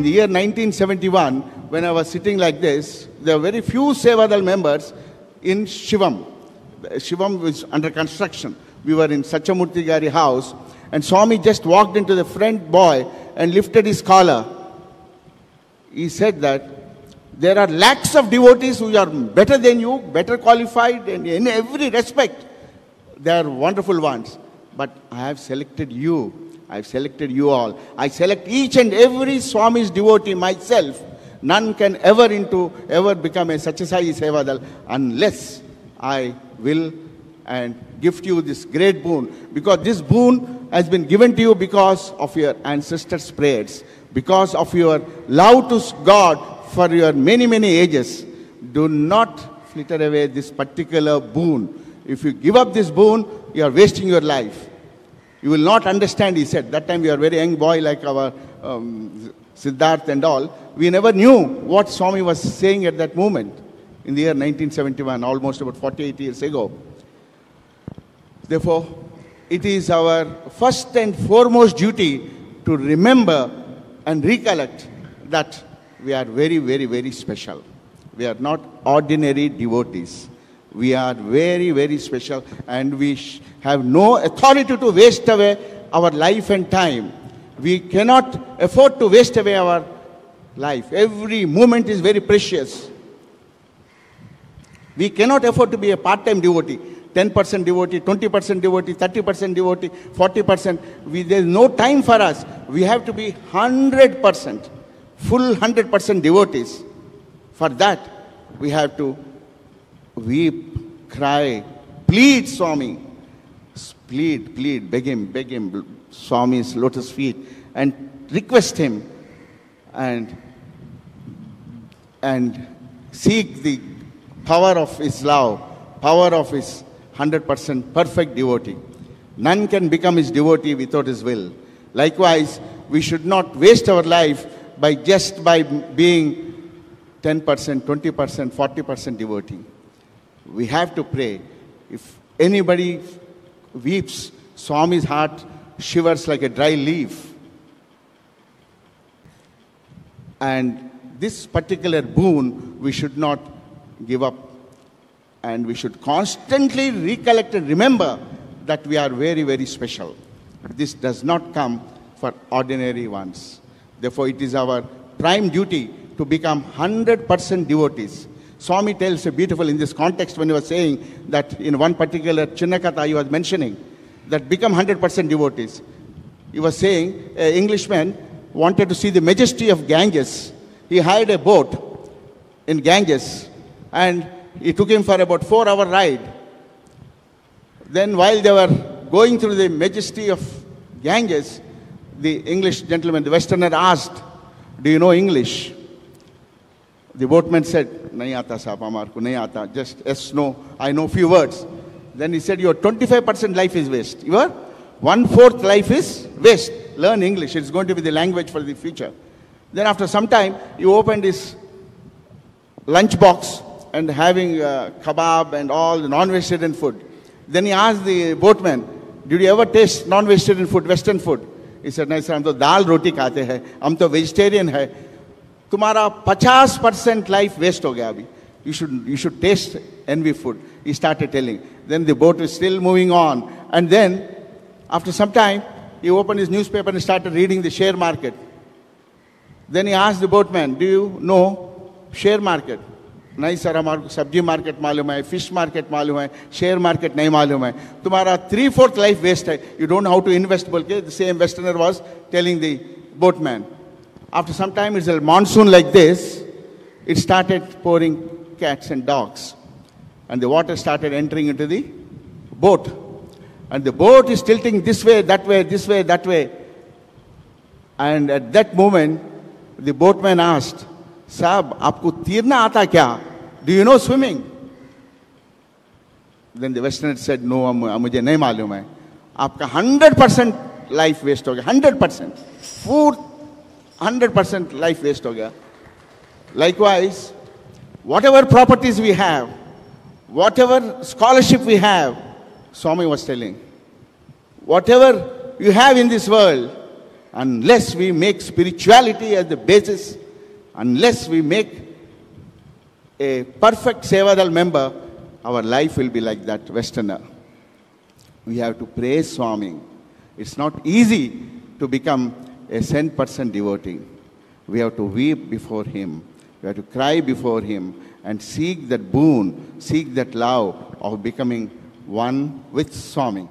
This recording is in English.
the year 1971, when I was sitting like this, there were very few Sevadal members in Shivam. Shivam was under construction. We were in Satchamurti Gari house, and Swami just walked into the front boy and lifted his collar. He said that there are lakhs of devotees who are better than you, better qualified, and in every respect, they are wonderful ones. But I have selected you. I have selected you all. I select each and every Swami's devotee myself. None can ever become a Satyasai Sevadal unless I will and gift you this great boon. Because this boon has been given to you because of your ancestors' prayers, because of your love to God for your many, many ages. Do not flitter away this particular boon. If you give up this boon, you are wasting your life. You will not understand, he said. That time we were a very young boy like our Siddharth and all. We never knew what Swami was saying at that moment in the year 1971, almost about 48 years ago. Therefore, it is our first and foremost duty to remember and recollect that we are very, very, very special. We are not ordinary devotees. We are very, very special, and we have no authority to waste away our life and time. We cannot afford to waste away our life. Every moment is very precious. We cannot afford to be a part-time devotee, 10% devotee, 20% devotee, 30% devotee, 40%. There is no time for us. We have to be 100%, full 100% devotees. For that, we have to weep, cry, plead Swami. Plead, beg him, Swami's lotus feet, and request him and seek the power of his love, power of his 100% perfect devotee. None can become his devotee without his will. Likewise, we should not waste our life by being 10%, 20%, 40% devotee. We have to pray. If anybody weeps, Swami's heart shivers like a dry leaf. And this particular boon we should not give up. And we should constantly recollect and remember that we are very, very special. This does not come for ordinary ones. Therefore, it is our prime duty to become 100% devotees. Swami tells a beautiful in this context when he was saying that in one particular Chinnakatha he was mentioning that become 100% devotees. He was saying an Englishman wanted to see the majesty of Ganges. He hired a boat in Ganges and it took him for about 4-hour ride. Then while they were going through the majesty of Ganges, the English gentleman, the Westerner asked, "Do you know English?" The boatman said, "Nahi aata sahab, hamar ko nahi aata. Just yes, no, I know few words." Then he said, "Your 25% life is waste. Your 1/4 life is waste. Learn English. It's going to be the language for the future." Then after some time, he opened his lunch box and having kebab and all the non-vegetarian food. Then he asked the boatman, "Did you ever taste non-vegetarian food, Western food?" He said, "No, sir, हम तो दाल रोटी खाते हैं. हम तो vegetarian है. तुम्हारा 50% life waste हो गया अभी. You should taste envy food." He started telling. Then the boat was still moving on. And then, after some time, he opened his newspaper and started reading the share market. Then he asked the boatman, "Do you know share market?" "नहीं sir, हमारे को सब्जी market मालूम है, fish market मालूम है, share market नहीं मालूम है. तुम्हारा 3/4 लाइफ वेस्ट है. You don't know how to invest." बोल के the same Westerner was telling the boatman. After some time, it's a monsoon like this. It started pouring cats and dogs. And the water started entering into the boat. And the boat is tilting this way, that way, this way, that way. And at that moment, the boatman asked, "Sahab, aapko tirna aata kya? Do you know swimming?" Then the Westerner said, "No, mujhe nahi मालूम है. आपका 100% life waste हो गया. 100%. Full 100% life waste हो गया." Likewise, whatever properties we have, whatever scholarship we have, Swami was telling, whatever you have in this world, unless we make spirituality as the basis, unless we make a perfect Sevadal member, our life will be like that Westerner. We have to praise Swami. It's not easy to become a 100% devotee. We have to weep before him. We have to cry before him and seek that boon, seek that love of becoming one with Swami.